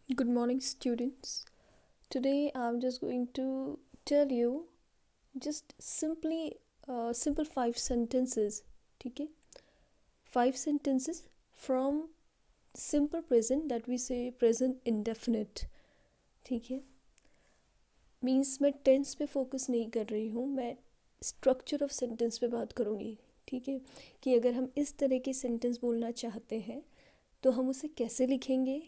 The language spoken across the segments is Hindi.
Good morning, students. Today I'm just going to tell you just simple 5 sentences. ठीक है? 5 sentences from simple present that we say present indefinite. ठीक है? मीन्स मैं टेंस पे फोकस नहीं कर रही हूँ, मैं स्ट्रक्चर ऑफ सेंटेंस पे बात करूँगी. ठीक है, कि अगर हम इस तरह के सेंटेंस बोलना चाहते हैं तो हम उसे कैसे लिखेंगे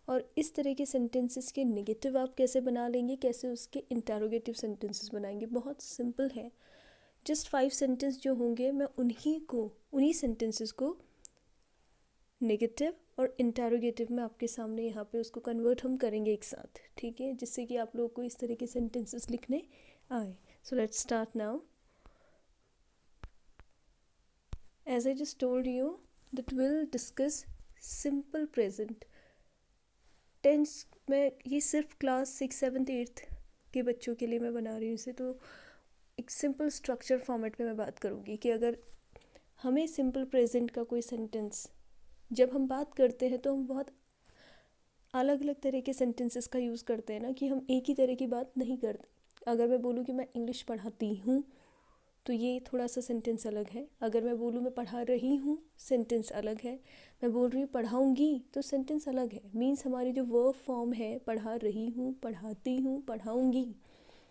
और इस तरह के सेंटेंसेस के नेगेटिव आप कैसे बना लेंगे, कैसे उसके इंटरोगेटिव सेंटेंसेस बनाएंगे. बहुत सिंपल है. जस्ट 5 सेंटेंस जो होंगे मैं उन्हीं सेंटेंसेस को नेगेटिव और इंटरोगेटिव में आपके सामने यहाँ पे उसको कन्वर्ट हम करेंगे एक साथ. ठीक है, जिससे कि आप लोगों को इस तरह के सेंटेंसेस लिखने आए. So let's start now. As I just told you that will discuss simple present tense में. ये सिर्फ क्लास 6, 7, 8 के बच्चों के लिए मैं बना रही हूँ इसे. तो एक सिंपल स्ट्रक्चर फॉर्मेट में मैं बात करूँगी कि अगर हमें सिंपल प्रेजेंट का कोई सेंटेंस जब हम बात करते हैं तो हम बहुत अलग अलग तरह के सेंटेंसेस का यूज़ करते हैं ना, कि हम एक ही तरह की बात नहीं करते. अगर मैं बोलूँ कि मैं इंग्लिश पढ़ाती हूँ तो ये थोड़ा सा सेंटेंस अलग है. अगर मैं बोलूँ मैं पढ़ा रही हूँ, सेंटेंस अलग है. मैं बोल रही हूँ पढ़ाऊँगी तो सेंटेंस अलग है. मीन्स हमारी जो वर्ब फॉर्म है, पढ़ा रही हूँ, पढ़ाती हूँ, पढ़ाऊँगी,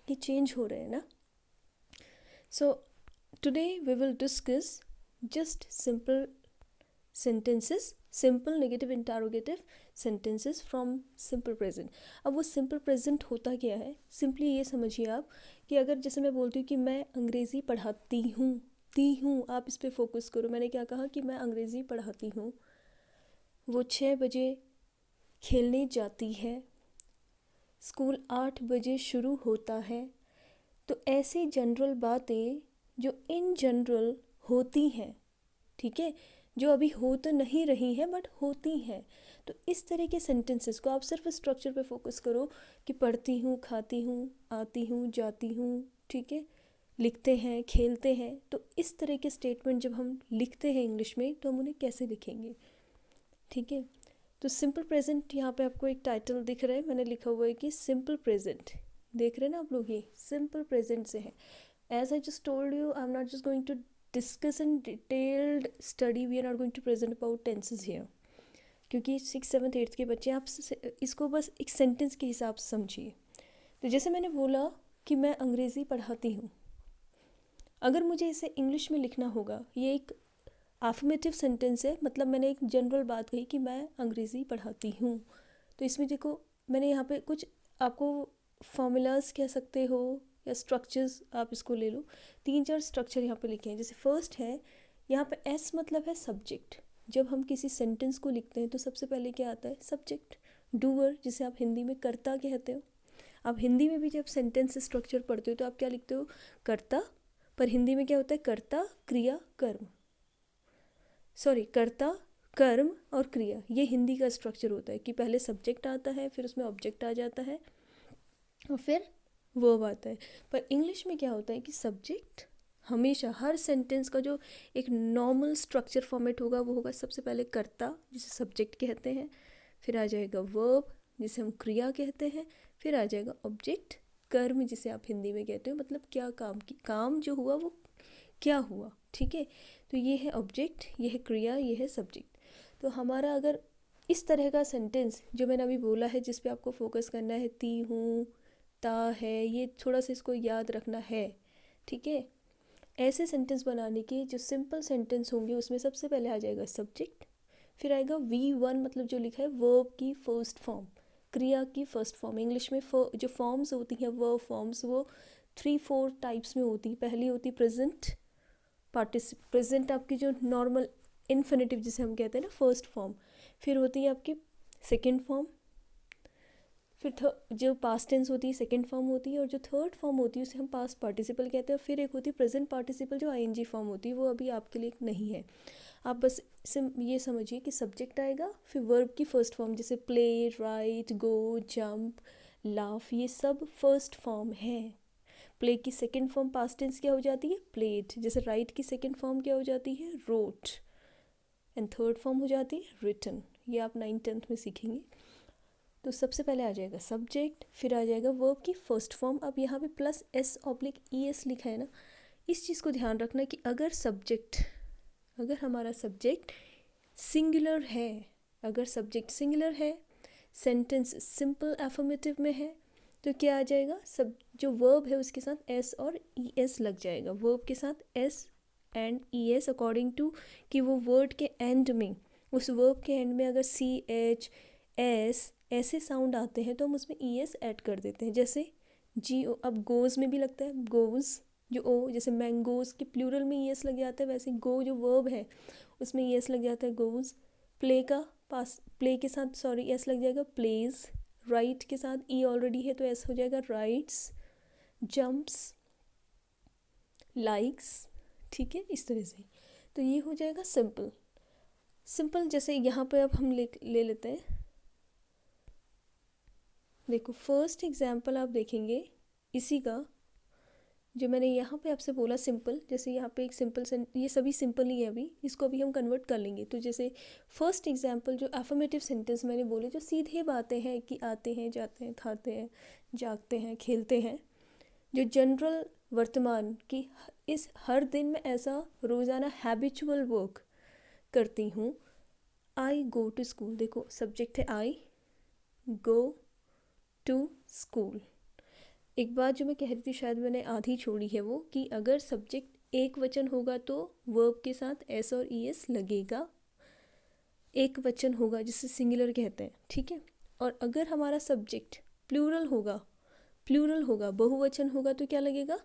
ये चेंज हो रहे हैं ना. So today we will discuss just simple sentences, simple negative interrogative sentences from simple present. अब वो सिंपल प्रेजेंट होता क्या है, सिंपली ये समझिए आप कि अगर जैसे मैं बोलती हूँ कि मैं अंग्रेज़ी पढ़ाती हूँ, आप इस पर फोकस करो. मैंने क्या कहा कि मैं अंग्रेज़ी पढ़ाती हूँ. वो 6 बजे खेलने जाती है, स्कूल 8 बजे शुरू होता है. तो ऐसी जनरल बातें जो इन जनरल होती हैं, ठीक है, जो अभी हो तो नहीं रही हैं बट होती हैं. तो इस तरह के सेंटेंसेस को आप सिर्फ स्ट्रक्चर पे फोकस करो कि पढ़ती हूँ, खाती हूँ, आती हूँ, जाती हूँ, ठीक है, लिखते हैं, खेलते हैं. तो इस तरह के स्टेटमेंट जब हम लिखते हैं इंग्लिश में तो हम उन्हें कैसे लिखेंगे. ठीक है, तो सिंपल प्रेजेंट यहाँ पे आपको एक टाइटल दिख रहा है, मैंने लिखा हुआ है कि सिंपल प्रेजेंट. देख रहे हैं ना आप लोग, ये सिंपल प्रेजेंट से है. As I just told you, I am not just going to discuss in detailed study. We are not going to present about tenses here, क्योंकि 6, 7, 8 के बच्चे आप इसको बस एक सेंटेंस के हिसाब से समझिए. तो जैसे मैंने बोला कि मैं अंग्रेज़ी पढ़ाती हूँ, अगर मुझे इसे इंग्लिश में लिखना होगा, ये एक एफर्मेटिव सेंटेंस है, मतलब मैंने एक जनरल बात कही कि मैं अंग्रेज़ी पढ़ाती हूँ. तो इसमें देखो मैंने यहाँ पे कुछ आपको फॉर्मूलाज कह सकते हो या स्ट्रक्चर्स आप इसको ले लो. 3-4 स्ट्रक्चर यहाँ पे लिखे हैं. जैसे फर्स्ट है यहाँ पे एस, मतलब है सब्जेक्ट. जब हम किसी सेंटेंस को लिखते हैं तो सबसे पहले क्या आता है, सब्जेक्ट. डूअर, जिसे आप हिंदी में कर्ता कहते हो. आप हिंदी में भी जब सेंटेंस स्ट्रक्चर पढ़ते हो तो आप क्या लिखते हो, कर्ता. पर हिंदी में क्या होता है, कर्ता, क्रिया, कर्म. सॉरी, कर्ता, कर्म और क्रिया. ये हिंदी का स्ट्रक्चर होता है कि पहले सब्जेक्ट आता है, फिर उसमें ऑब्जेक्ट आ जाता है और फिर वर्ब आता है. पर इंग्लिश में क्या होता है कि सब्जेक्ट हमेशा, हर सेंटेंस का जो एक नॉर्मल स्ट्रक्चर फॉर्मेट होगा वो होगा सबसे पहले कर्ता, जिसे सब्जेक्ट कहते हैं, फिर आ जाएगा वर्ब, जिसे हम क्रिया कहते हैं, फिर आ जाएगा ऑब्जेक्ट, कर्म, जिसे आप हिंदी में कहते हो, मतलब क्या काम जो हुआ वो क्या हुआ. ठीक है, तो ये है ऑब्जेक्ट, ये है क्रिया, ये है सब्जेक्ट. तो हमारा अगर इस तरह का सेंटेंस जो मैंने अभी बोला है, जिस पे आपको फोकस करना है, ती हूँ, ता है, ये थोड़ा सा इसको याद रखना है. ठीक है, ऐसे सेंटेंस बनाने के जो सिंपल सेंटेंस होंगे उसमें सबसे पहले आ जाएगा सब्जेक्ट, फिर आएगा V1, मतलब जो लिखा है वर्ब की फर्स्ट फॉर्म, क्रिया की फर्स्ट फॉर्म. इंग्लिश में जो फॉर्म्स होती हैं वर्ब फॉर्म्स, वो 3-4 टाइप्स में होती. पहली होती प्रेजेंट प्रेजेंट, आपकी जो नॉर्मल इन्फिनेटिव जिसे हम कहते हैं ना, फर्स्ट फॉर्म. फिर होती है आपकी सेकेंड फॉर्म. फिर जो पास्ट टेंस होती है सेकेंड फॉर्म होती है, और जो थर्ड फॉर्म होती है उसे हम पास्ट पार्टिसिपल कहते हैं. फिर एक होती है प्रेजेंट पार्टिसिपल जो ING फॉर्म होती है, वो अभी आपके लिए नहीं है. आप बस ये समझिए कि सब्जेक्ट आएगा, फिर वर्ब की फर्स्ट फॉर्म, जैसे प्ले, राइट, गो, जंप, लाफ, ये सब फर्स्ट फॉर्म है. प्ले की सेकेंड फॉर्म पास्ट टेंस क्या हो जाती है, प्लेड. जैसे राइट की सेकेंड फॉर्म क्या हो जाती है, रोट. एंड थर्ड फॉर्म हो जाती है रिटन. ये आप 9th 10th में सीखेंगे. तो सबसे पहले आ जाएगा सब्जेक्ट, फिर आ जाएगा वर्ब की फर्स्ट फॉर्म। अब यहाँ पे प्लस S/ES लिखा है ना, इस चीज़ को ध्यान रखना कि अगर हमारा सब्जेक्ट सिंगुलर है, अगर सब्जेक्ट सिंगुलर है, सेंटेंस सिंपल एफर्मेटिव में है, तो क्या आ जाएगा, सब जो वर्ब है उसके साथ S और ES लग जाएगा। वर्ब के साथ S and ES according to कि वो वर्ड के एंड में, उस वर्ब के एंड में अगर CH S ऐसे साउंड आते हैं तो हम उसमें ES ऐड कर देते हैं। जैसे GO, अब गोज़ में भी लगता है गोज़, जो O, जैसे मैंगोज़ के प्लूरल में ES लग जाता है, वैसे गो जो वर्ब है उसमें ES लग जाता है, गोज़। प्ले के साथ S लग जाएगा, प्लेज। राइट के साथ E ऑलरेडी है तो S हो जाएगा, राइट्स। जंप्स, लाइक्स, ठीक है, इस तरह से। तो ये हो जाएगा सिंपल। जैसे यहाँ पे अब हम ले लेते हैं, देखो फर्स्ट एग्जाम्पल आप देखेंगे इसी का, जो मैंने यहाँ पे आपसे बोला सिंपल। जैसे यहाँ पे एक सिंपल ये सभी सिंपल ही है, अभी इसको अभी हम कन्वर्ट कर लेंगे। तो जैसे फर्स्ट एग्जाम्पल जो अफर्मेटिव सेंटेंस मैंने बोले, जो सीधे बातें हैं कि आते हैं, जाते हैं, खाते हैं, जागते हैं, खेलते हैं, जो जनरल वर्तमान की इस हर दिन में ऐसा रोज़ाना हैबिचुअल वर्क करती हूँ। आई गो टू स्कूल, देखो सब्जेक्ट है आई, गो टू स्कूल। एक बात जो मैं कह रही थी, शायद मैंने आधी छोड़ी है, वो कि अगर सब्जेक्ट एक वचन होगा तो वर्ब के साथ S और ES लगेगा, एक वचन होगा जिसे सिंगुलर कहते हैं, ठीक है। और अगर हमारा सब्जेक्ट प्लूरल होगा, बहुवचन होगा, तो क्या लगेगा,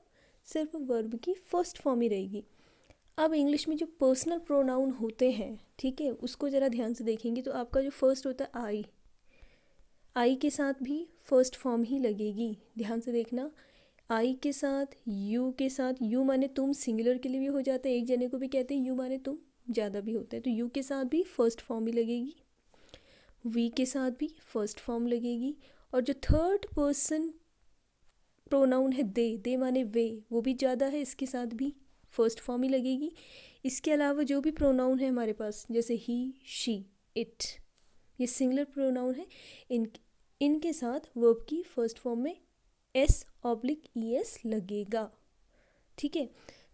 सिर्फ वर्ब की फर्स्ट फॉर्म ही रहेगी। अब इंग्लिश में जो पर्सनल प्रोनाउन होते हैं, ठीक है, उसको ज़रा ध्यान से देखेंगे तो आपका जो फर्स्ट होता है आई के साथ भी फर्स्ट फॉर्म ही लगेगी। ध्यान से देखना, आई के साथ, यू माने तुम, सिंगुलर के लिए भी हो जाता है, एक जने को भी कहते हैं यू माने तुम, ज़्यादा भी होता है, तो यू के साथ भी फर्स्ट फॉर्म ही लगेगी। वी के साथ भी फर्स्ट फॉर्म लगेगी। और जो थर्ड पर्सन प्रोनाउन है दे माने वे, वो भी ज़्यादा है, इसके साथ भी फर्स्ट फॉर्म ही लगेगी। इसके अलावा जो भी प्रोनाउन है हमारे पास, जैसे ही, शी, इट, ये सिंगुलर प्रोनाउन है, इनके साथ वर्ब की फर्स्ट फॉर्म में S/ES लगेगा, ठीक है।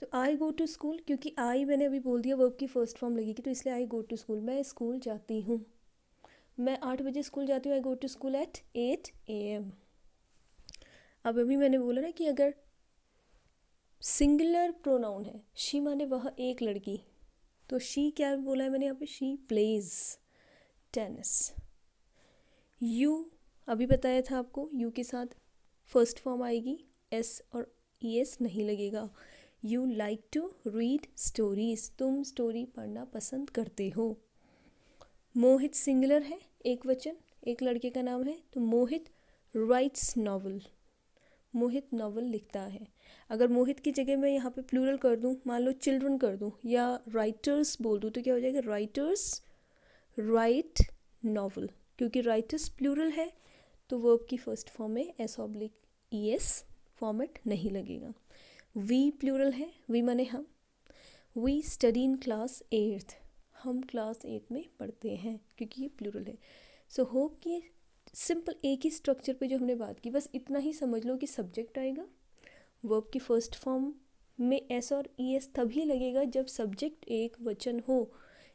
तो आई गो टू स्कूल, क्योंकि आई मैंने अभी बोल दिया वर्ब की फर्स्ट फॉर्म लगेगी, तो इसलिए आई गो टू स्कूल, मैं स्कूल जाती हूँ, मैं 8 बजे स्कूल जाती हूँ, I go to school at 8 AM। अब अभी मैंने बोला ना कि अगर सिंगुलर प्रोनाउन है, शी माने वह एक लड़की, तो शी क्या बोला है मैंने यहाँ पे, शी प्लेज टेनिस। यू अभी बताया था आपको, यू के साथ फर्स्ट फॉर्म आएगी, S और ES नहीं लगेगा। You like to read stories, तुम स्टोरी पढ़ना पसंद करते हो। मोहित सिंगुलर है, एक वचन, एक लड़के का नाम है, तो मोहित राइट्स नॉवल, मोहित नॉवल लिखता है। अगर मोहित की जगह मैं यहाँ पे प्लूरल कर दूँ, मान लो चिल्ड्रन कर दूँ या राइटर्स बोल दूँ, तो क्या हो जाएगा, राइटर्स राइट नॉवल। क्योंकि राइटर्स प्लूरल है तो वर्ब की फर्स्ट फॉर्म में S/ES फॉर्मेट नहीं लगेगा। वी प्लूरल है, वी माने हम, we study in class 8th, हम क्लास 8 में पढ़ते हैं, क्योंकि ये प्लूरल है। सो होप कि सिंपल एक ही स्ट्रक्चर पे जो हमने बात की, बस इतना ही समझ लो कि सब्जेक्ट आएगा, वर्ब की फर्स्ट फॉर्म में S और ES तभी लगेगा जब सब्जेक्ट एक वचन हो।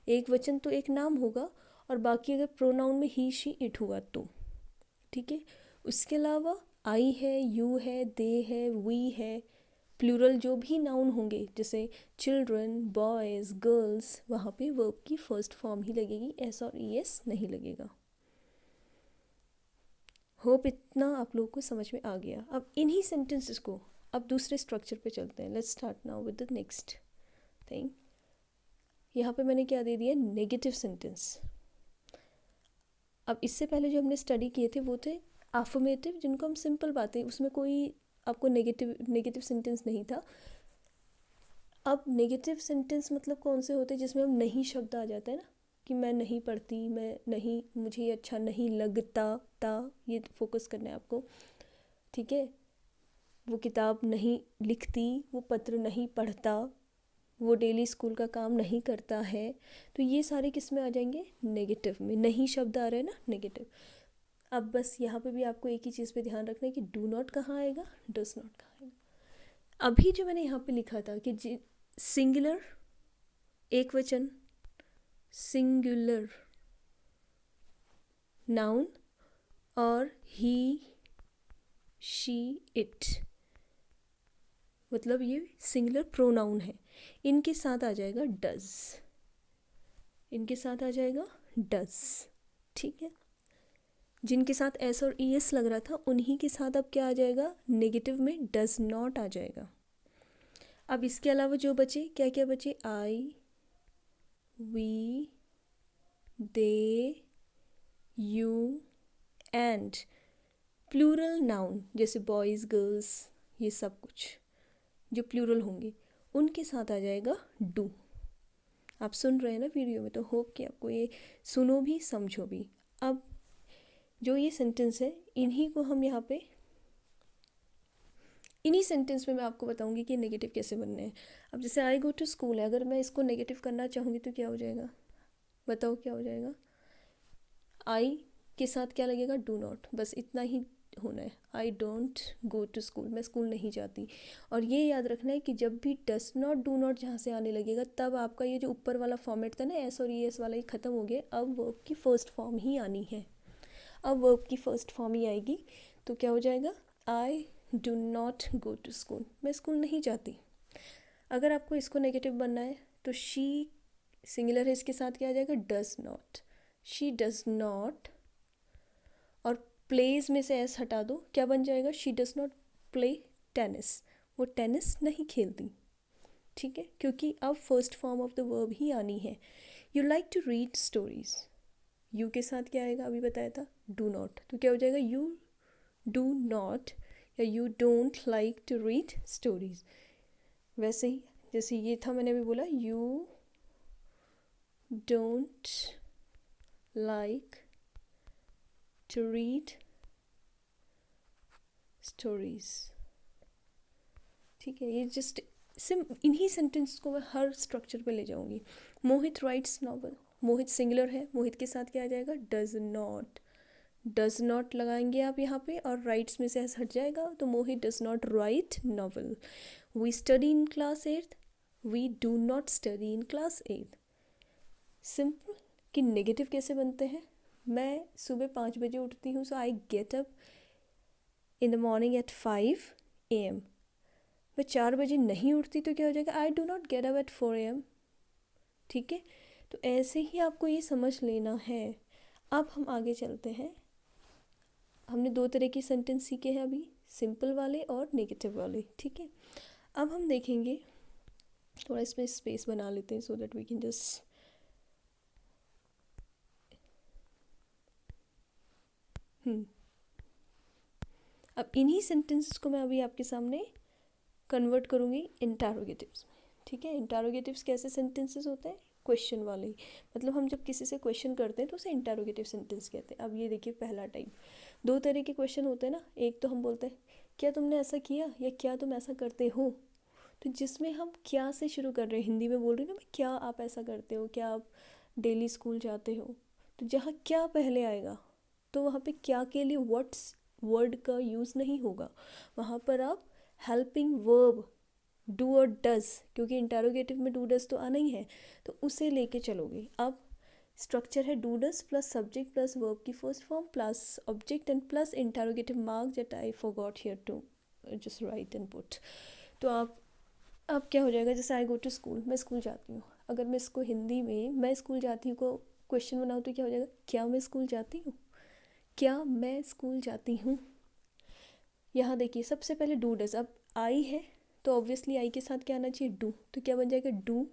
एक वचन तो एक नाम होगा, और बाकी अगर प्रोनाउन में ही, शी, इट हुआ तो, ठीक है। उसके अलावा आई है, यू है, दे है, वी है, प्लूरल जो भी नाउन होंगे, जैसे चिल्ड्रन, बॉयज़, गर्ल्स, वहाँ पे वर्ब की फर्स्ट फॉर्म ही लगेगी, S और ES नहीं लगेगा। होप इतना आप लोगों को समझ में आ गया। अब इन्हीं सेंटेंसेस को अब दूसरे स्ट्रक्चर पे चलते हैं। Let's start now with the next thing. यहाँ पे मैंने क्या दे दिया, नेगेटिव सेंटेंस। अब इससे पहले जो हमने स्टडी किए थे वो थे अफर्मेटिव, जिनको हम सिंपल बातें, उसमें कोई आपको नेगेटिव सेंटेंस नहीं था। अब नेगेटिव सेंटेंस मतलब कौन से होते हैं, जिसमें हम नहीं शब्द आ जाता है ना, कि मैं नहीं पढ़ती, मैं नहीं, मुझे ये अच्छा नहीं लगता, ये फोकस करना है आपको, ठीक है। वो किताब नहीं लिखती, वो पत्र नहीं पढ़ता, वो डेली स्कूल का काम नहीं करता है, तो ये सारे किस में आ जाएंगे, नेगेटिव में। नहीं शब्द आ रहे हैं ना, नेगेटिव। अब बस यहाँ पे भी आपको एक ही चीज़ पे ध्यान रखना है कि डू नॉट कहाँ आएगा, डज नॉट कहाँ आएगा। अभी जो मैंने यहाँ पे लिखा था कि सिंगुलर, एक वचन, सिंगुलर नाउन और ही, शी, इट, मतलब ये सिंगुलर प्रोनाउन है, इनके साथ आ जाएगा डज, इनके साथ आ जाएगा डज। ठीक है, जिनके साथ एस और ई एस लग रहा था उन्हीं के साथ अब क्या आ जाएगा, नेगेटिव में डज नॉट आ जाएगा। अब इसके अलावा जो बचे, क्या क्या बचे, I, we, they, you and plural noun जैसे बॉयज़, गर्ल्स, ये सब कुछ जो प्लूरल होंगे उनके साथ आ जाएगा डू। आप सुन रहे हैं ना वीडियो में, तो होप कि आपको ये सुनो भी समझो भी। अब जो ये सेंटेंस है इन्हीं को हम यहाँ पे, इन्हीं सेंटेंस में मैं आपको बताऊंगी कि नेगेटिव कैसे बनने हैं। अब जैसे आई गो टू स्कूल है, अगर मैं इसको नेगेटिव करना चाहूँगी तो क्या हो जाएगा, बताओ क्या हो जाएगा। आई के साथ क्या लगेगा, डू नॉट, बस इतना ही होना है। I don't go to school, मैं स्कूल नहीं जाती। और ये याद रखना है कि जब भी डस नॉट, डू नॉट जहाँ से आने लगेगा तब आपका ये जो ऊपर वाला फॉर्मेट था ना, एस और ई एस वाला, ये ख़त्म हो गया। अब वर्ब की फर्स्ट फॉर्म ही आनी है, अब वर्ब की फर्स्ट फॉर्म ही आएगी। तो क्या हो जाएगा, I do not go to school, मैं स्कूल नहीं जाती। अगर आपको इसको नेगेटिव बनना है तो शी सिंगुलर है, इसके साथ क्या आ जाएगा, does not, she does not, और प्लेज में से एस हटा दो, क्या बन जाएगा, she does not play tennis, वो टेनिस नहीं खेलती। ठीक है, क्योंकि अब first form of the verb ही आनी है। You like to read stories, you के साथ क्या आएगा, अभी बताया था, डू नॉट, तो क्या हो जाएगा, यू डू नॉट या you don't like to read stories. वैसे ही जैसे ये था, मैंने अभी बोला you don't like to read stories. ठीक है, ये जस्ट इन्हीं सेंटेंस को मैं हर स्ट्रक्चर पे ले जाऊंगी। मोहित राइट्स नॉवल, मोहित सिंगुलर है, मोहित के साथ क्या आ जाएगा, डज नॉट, डज नॉट लगाएंगे आप यहाँ पे और राइट्स में से ऐसा हट जाएगा, तो Mohit does not write novel. We study in class 8, we do not study in class 8। Simple कि नेगेटिव कैसे बनते हैं, मैं सुबह 5 बजे उठती हूँ, so I get up in the morning at 5 AM। मैं 4 बजे नहीं उठती तो क्या हो जाएगा, I do not get up at 4 AM। ठीक है, तो ऐसे ही आपको ये समझ लेना है। अब हम आगे चलते हैं। हमने 2 तरह के सेंटेंस सीखे हैं अभी, सिंपल वाले और नेगेटिव वाले। ठीक है, अब हम देखेंगे, थोड़ा इसमें स्पेस बना लेते हैं so that we can just, अब इन्हीं सेंटेंसेस को मैं अभी आपके सामने कन्वर्ट करूँगी इंटरोगेटिव्स में। ठीक है, इंटरोगेटिव्स कैसे सेंटेंसेस होते हैं, क्वेश्चन वाले, मतलब हम जब किसी से क्वेश्चन करते हैं तो उसे इंटरोगेटिव सेंटेंस कहते हैं। अब ये देखिए पहला टाइप, 2 तरह के क्वेश्चन होते हैं ना, एक तो हम बोलते हैं क्या तुमने ऐसा किया या क्या तुम ऐसा करते हो, तो जिसमें हम क्या से शुरू कर रहे हैं, हिंदी में बोल रही हूँ ना मैं, क्या आप ऐसा करते हो, क्या आप डेली स्कूल जाते हो, तो जहाँ क्या पहले आएगा तो वहाँ पे क्या के लिए व्हाट्स वर्ड का यूज़ नहीं होगा, वहाँ पर आप हेल्पिंग वर्ब डू और डज, क्योंकि इंटरोगेटिव में डू डज तो आना ही है, तो उसे लेके चलोगे। अब स्ट्रक्चर है do does plus subject plus verb की first form plus object and plus interrogative mark that I forgot here to just write and put. तो आप अब क्या हो जाएगा, जैसे आई गो टू स्कूल, मैं स्कूल जाती हूँ, अगर मैं इसको हिंदी में मैं स्कूल जाती हूँ को क्वेश्चन बनाऊँ तो क्या हो जाएगा, क्या मैं स्कूल जाती हूँ, क्या मैं स्कूल जाती हूँ। यहाँ देखिए सबसे पहले डू डज, अब आई है तो ऑब्वियसली आई के साथ क्या आना चाहिए, डू, तो क्या बन जाएगा, डू।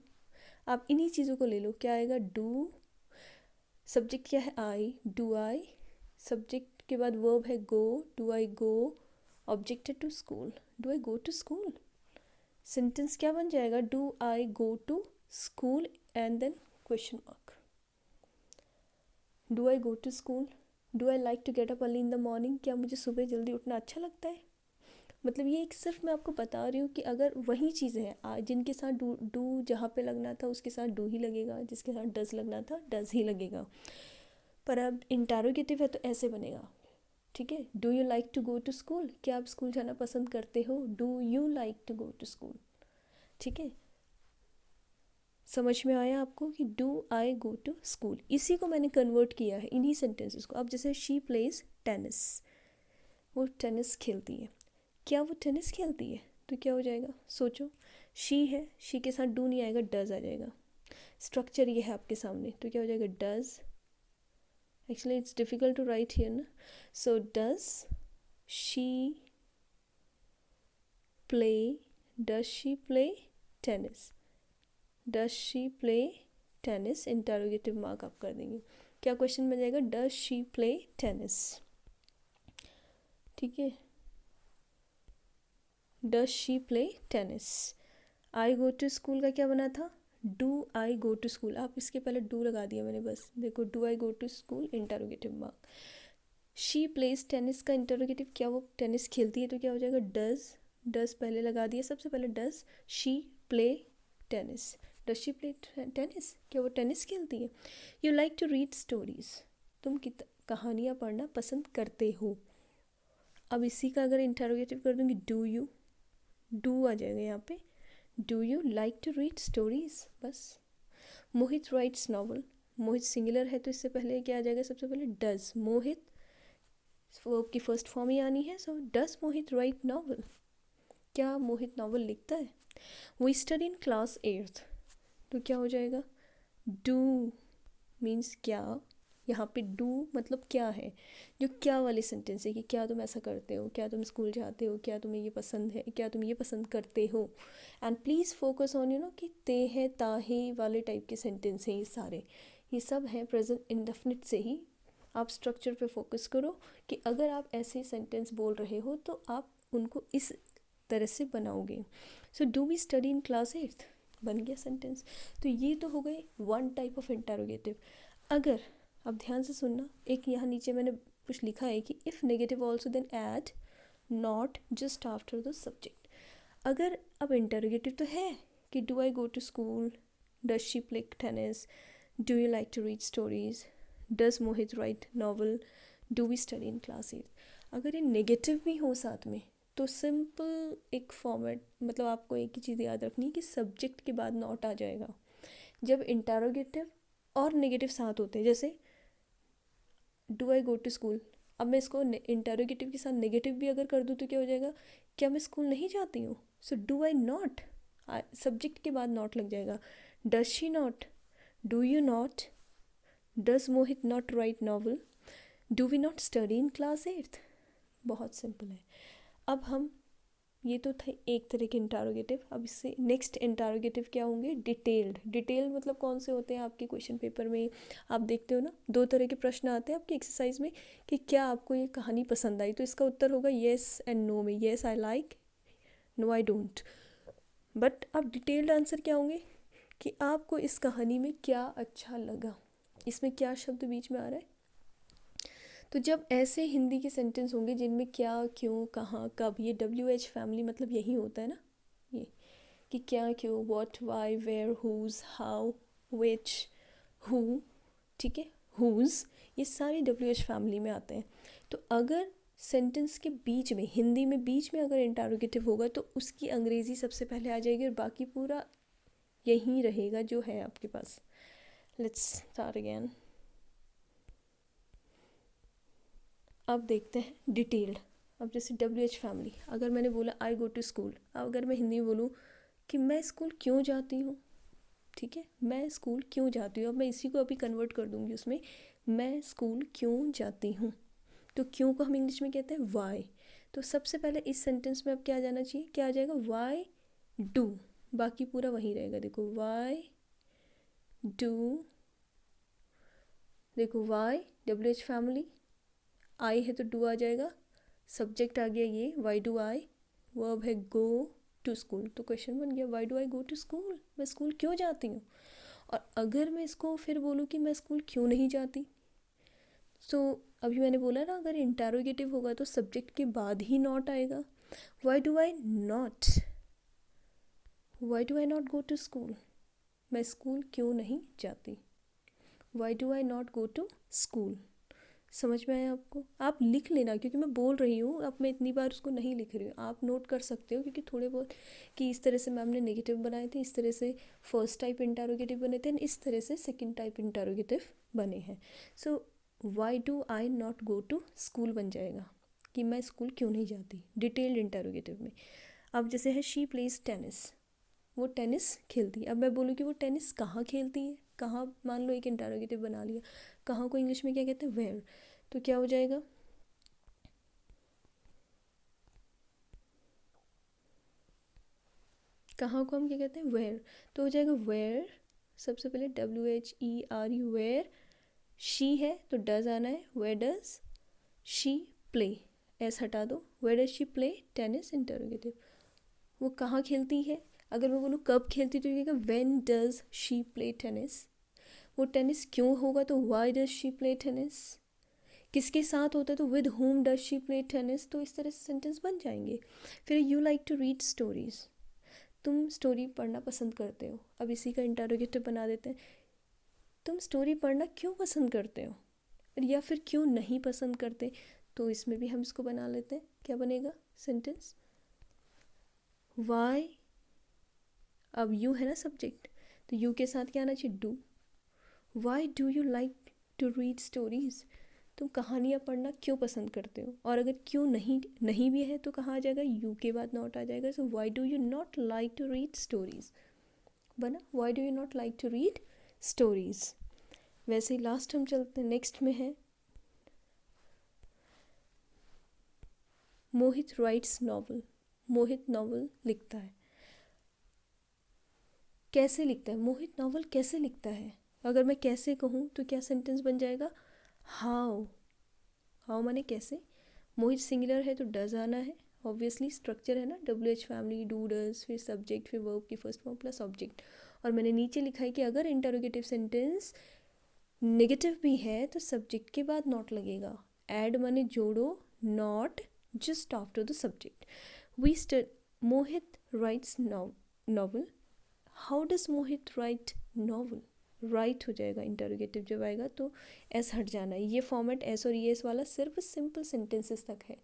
आप इन्हीं चीज़ों को ले लो, क्या आएगा, डू, सब्जेक्ट क्या है, आई, डू आई, सब्जेक्ट के बाद वर्ब है go, do I go, object है to school, do I go to school. Sentence क्या बन जाएगा, do I go to school and then question mark. Do I go to school, do I like to get up early in the morning, क्या मुझे सुबह जल्दी उठना अच्छा लगता है। मतलब ये एक सिर्फ मैं आपको बता रही हूँ कि अगर वही चीज़ें हैं जिनके साथ डू डू जहाँ पे लगना था उसके साथ डू ही लगेगा, जिसके साथ डज लगना था डज ही लगेगा। पर अब इंटरोगेटिव है तो ऐसे बनेगा, ठीक है, do you like to go to school, क्या आप स्कूल जाना पसंद करते हो, do you like to go to school. ठीक है, समझ में आया आपको कि do I go to school, इसी को मैंने कन्वर्ट किया है इन्हीं सेंटेंसेस को। अब जैसे शी प्लेज टेनिस, वो टेनिस खेलती है, क्या वो टेनिस खेलती है, तो क्या हो जाएगा, सोचो, शी है, शी के साथ डू नहीं आएगा, डज आ जाएगा। स्ट्रक्चर ये है आपके सामने, तो क्या हो जाएगा, does, actually it's difficult to write here ना, so does she play, does she play tennis, does she play tennis, interrogative mark आप कर देंगे, क्या क्वेश्चन बन जाएगा, डज शी प्ले टेनिस। ठीक है, does she play tennis. I go to school का क्या बना था, do I go to school, आप इसके पहले डू लगा दिया मैंने, बस देखो, do I go to school interrogative mark. She plays tennis का इंटरोगेटिव, क्या वो टेनिस खेलती है, तो क्या हो जाएगा, डज, डज पहले लगा दिया, सबसे पहले does she play tennis, does she play tennis, क्या वो टेनिस खेलती है। You like to read stories, तुम कहानियाँ पढ़ना पसंद करते हो। अब इसी का अगर इंटरोगेटिव कर दूँगी, डू यू, डू आ जाएगा यहाँ पे, do you like to read stories, बस। Mohit writes novel, Mohit singular है तो इससे पहले क्या आ जाएगा, सबसे पहले डज, मोहित वर्ब की फर्स्ट फॉर्म ही आनी है, so does Mohit write novel, क्या मोहित नॉवल लिखता है। We study in class 8th, तो क्या हो जाएगा, डू मीन्स क्या, यहाँ पे डू मतलब क्या है, जो क्या वाले सेंटेंस है कि क्या तुम ऐसा करते हो, क्या तुम स्कूल जाते हो, क्या तुम्हें ये पसंद है, क्या तुम ये पसंद करते हो। एंड प्लीज़ फोकस ऑन कि ते है, ता है वाले टाइप के सेंटेंस हैं ये सारे, ये सब हैं प्रेजेंट इंडेफिनिट से ही। आप स्ट्रक्चर पे फोकस करो कि अगर आप ऐसे सेंटेंस बोल रहे हो तो आप उनको इस तरह से बनाओगे। So do we study in class 8th, बन गया सेंटेंस। तो ये तो हो गई वन टाइप ऑफ इंटरोगेटिव। अगर, अब ध्यान से सुनना, एक यहाँ नीचे मैंने कुछ लिखा है कि if negative also then add not just after the subject. अगर अब इंटरोगेटिव तो है कि do I go to school, does she play tennis, do you like to read stories, does Mohit write novel, do we study in class 8, अगर ये नेगेटिव भी हो साथ में तो सिंपल एक फॉर्मेट, मतलब आपको एक ही चीज़ याद रखनी है कि सब्जेक्ट के बाद नॉट आ जाएगा। जब इंटरोगेटिव और नेगेटिव साथ होते हैं, जैसे do I go to school, अब मैं इसको इंटरोगेटिव के साथ नेगेटिव भी अगर कर दूँ तो क्या हो जाएगा, क्या मैं स्कूल नहीं जाती हूँ, so do I not, subject के बाद नॉट लग जाएगा। Does she not, do you not, does Mohit not write novel, do we not study in class 8th। बहुत सिंपल है। अब हम, ये तो था एक तरह के इंटरोगेटिव, अब इससे नेक्स्ट इंटरोगेटिव क्या होंगे, डिटेल्ड। डिटेल्ड मतलब कौन से होते हैं, आपके क्वेश्चन पेपर में आप देखते हो ना, दो तरह के प्रश्न आते हैं आपकी एक्सरसाइज में कि क्या आपको ये कहानी पसंद आई, तो इसका उत्तर होगा येस एंड नो में, yes I like, no I don't. But अब डिटेल्ड आंसर क्या होंगे कि आपको इस कहानी में क्या अच्छा लगा, इसमें क्या शब्द बीच में आ रहा है। तो जब ऐसे हिंदी के सेंटेंस होंगे जिनमें क्या, क्यों, कहाँ, कब, ये WH फैमिली मतलब यही होता है ना, ये कि क्या, क्यों, what, why, where, whose, how, which, who, ठीक है, हुज, ये सारे WH फैमिली में आते हैं। तो अगर सेंटेंस के बीच में, हिंदी में बीच में अगर इंटरोगेटिव होगा तो उसकी अंग्रेज़ी सबसे पहले आ जाएगी और बाकी पूरा यहीं रहेगा जो है आपके पास। Let's start again. अब देखते हैं डिटेल्ड। अब जैसे WH फैमिली, अगर मैंने बोला आई गो टू स्कूल, अब अगर मैं हिंदी में बोलूँ कि मैं स्कूल क्यों जाती हूँ, ठीक है, मैं स्कूल क्यों जाती हूँ, अब मैं इसी को अभी कन्वर्ट कर दूँगी उसमें, मैं स्कूल क्यों जाती हूँ। तो क्यों को हम इंग्लिश में कहते हैं वाई। तो सबसे पहले इस सेंटेंस में अब क्या आ जाना चाहिए, क्या आ जाएगा, वाई डू, बाकी पूरा वहीं रहेगा। देखो वाई डू, देखो वाई WH फैमिली, आई है तो डू आ जाएगा, सब्जेक्ट आ गया ये वाई डू आई, वर्ब है गो टू स्कूल, तो क्वेश्चन बन गया why do I go to school, मैं स्कूल क्यों जाती हूँ। और अगर मैं इसको फिर बोलूँ कि मैं स्कूल क्यों नहीं जाती, तो अभी मैंने बोला ना अगर इंटरोगेटिव होगा तो सब्जेक्ट के बाद ही नॉट आएगा। Why do I not, why do I not go to school, मैं स्कूल क्यों नहीं जाती, why do I not go to school, समझ में आया आपको? आप लिख लेना, क्योंकि मैं बोल रही हूँ, अब मैं इतनी बार उसको नहीं लिख रही हूँ, आप नोट कर सकते हो, क्योंकि थोड़े बहुत कि इस तरह से मैम ने नेगेटिव बनाए थे, इस तरह से फर्स्ट टाइप इंटरोगेटिव बने थे, इस तरह से सेकंड टाइप इंटरोगेटिव बने हैं. So why do I not go to school बन जाएगा कि मैं स्कूल क्यों नहीं जाती, डिटेल्ड इंटरोगेटिव में. अब जैसे है शी प्लेज टेनिस, वो टेनिस खेलती है. अब मैं बोलूँ कि वो टेनिस कहाँ खेलती है, कहाँ, मान लो एक इंटरोगेटिव बना लिया, कहाँ को इंग्लिश में क्या कहते हैं, वेयर. तो क्या हो जाएगा, कहाँ को हम क्या कहते हैं, वेयर. तो हो जाएगा वेयर, सबसे पहले WHERE, वेयर. शी है तो डज आना है, where does she play, S हटा दो, where does she play tennis interrogative. वो कहाँ खेलती है, अगर मैं बोलूँ कब खेलती तो ये when does she play tennis. वो टेनिस क्यों होगा तो why does she play tennis. किसके साथ होता है तो with whom does she play tennis. तो इस तरह से सेंटेंस बन जाएंगे. फिर you like to read stories, तुम स्टोरी पढ़ना पसंद करते हो. अब इसी का इंटरोगेटिव बना देते हैं, तुम स्टोरी पढ़ना क्यों पसंद करते हो, या फिर क्यों नहीं पसंद करते. तो इसमें भी हम इसको बना लेते हैं, क्या बनेगा सेंटेंस, वाई. अब यू है ना सब्जेक्ट, तो यू के साथ क्या आना चाहिए, do. Why do you like to read stories, तुम कहानियाँ पढ़ना क्यों पसंद करते हो. और अगर क्यों नहीं नहीं भी है तो कहाँ आ जाएगा, यू के बाद नॉट आ जाएगा. So why do you not like to read stories बना, why do you not like to read stories. वैसे ही लास्ट हम चलते हैं, नेक्स्ट में है Mohit writes novel. Mohit novel लिखता है. कैसे लिखता है मोहित नॉवल, कैसे लिखता है. अगर मैं कैसे कहूँ तो क्या सेंटेंस बन जाएगा, हाउ. हाउ माने कैसे. मोहित सिंगुलर है तो डज आना है, ऑब्वियसली स्ट्रक्चर है ना, WH फैमिली, डू डज, फिर सब्जेक्ट, फिर वर्ब की फर्स्ट फॉर्म प्लस ऑब्जेक्ट. और मैंने नीचे लिखा है कि अगर इंटरोगेटिव सेंटेंस नेगेटिव भी है तो सब्जेक्ट के बाद नॉट लगेगा. ऐड माने जोड़ो, not just after the subject. We Mohit writes novel. How does Mohit write novel, write हो जाएगा इंटरोगेटिव जब आएगा तो एस हट जाना है. ये फॉर्मेट एस और एस वाला सिर्फ सिंपल सेंटेंसेस तक है,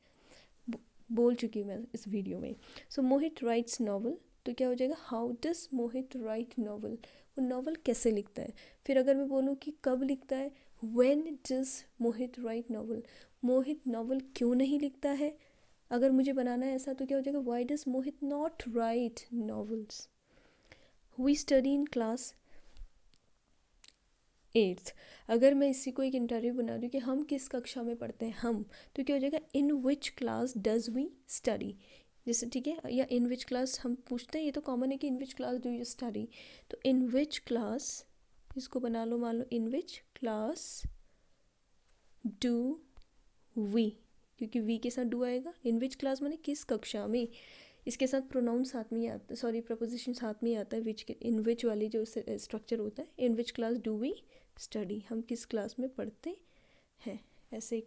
बोल चुकी हूँ मैं इस वीडियो में. सो मोहित राइट्स नॉवल, तो क्या हो जाएगा, how does Mohit write novel, वो नॉवल कैसे लिखता है. फिर अगर मैं बोलूँ कि कब लिखता है, when does Mohit write novel, Mohit novel क्यों नहीं लिखता है. अगर मुझे बनाना है ऐसा तो क्या हो जाएगा, why does Mohit not write novels. We study in class 8th. अगर मैं इसी को एक इंटरव्यू बना दूँ कि हम किस कक्षा में पढ़ते हैं, हम, तो क्या हो जाएगा, in which class does we study. जैसे ठीक है, या इन विच क्लास हम पूछते हैं, ये तो कॉमन है कि in which class do you study. तो इन विच क्लास, इसको बना लो, मान लो in which class do we, क्योंकि वी के साथ डू आएगा. इन विच क्लास माने किस कक्षा में, इसके साथ प्रोनाउन साथ में ही आता है, सॉरी प्रपोजिशन साथ में ही आता है विच के. इन विच वाली जो स्ट्रक्चर होता है, in which class do we study, हम किस क्लास में पढ़ते हैं. ऐसे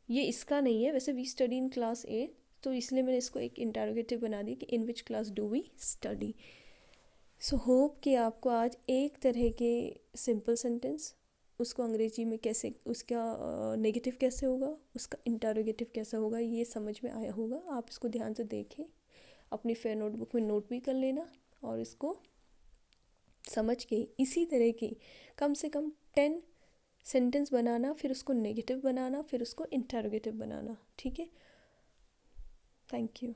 ये इसका नहीं है वैसे, वी स्टडी इन क्लास 8, तो इसलिए मैंने इसको एक इंटरोगेटिव बना दी कि in which class do we study. So hope कि आपको आज एक तरह के सिंपल सेंटेंस, उसको अंग्रेजी में कैसे, उसका नेगेटिव कैसे होगा, उसका इंटरोगेटिव कैसा होगा, ये समझ में आया होगा. आप इसको ध्यान से देखें, अपनी फेयर नोटबुक में नोट भी कर लेना, और इसको समझ के इसी तरह की कम से कम 10 सेंटेंस बनाना, फिर उसको नेगेटिव बनाना, फिर उसको इंटरोगेटिव बनाना. ठीक है, थैंक यू.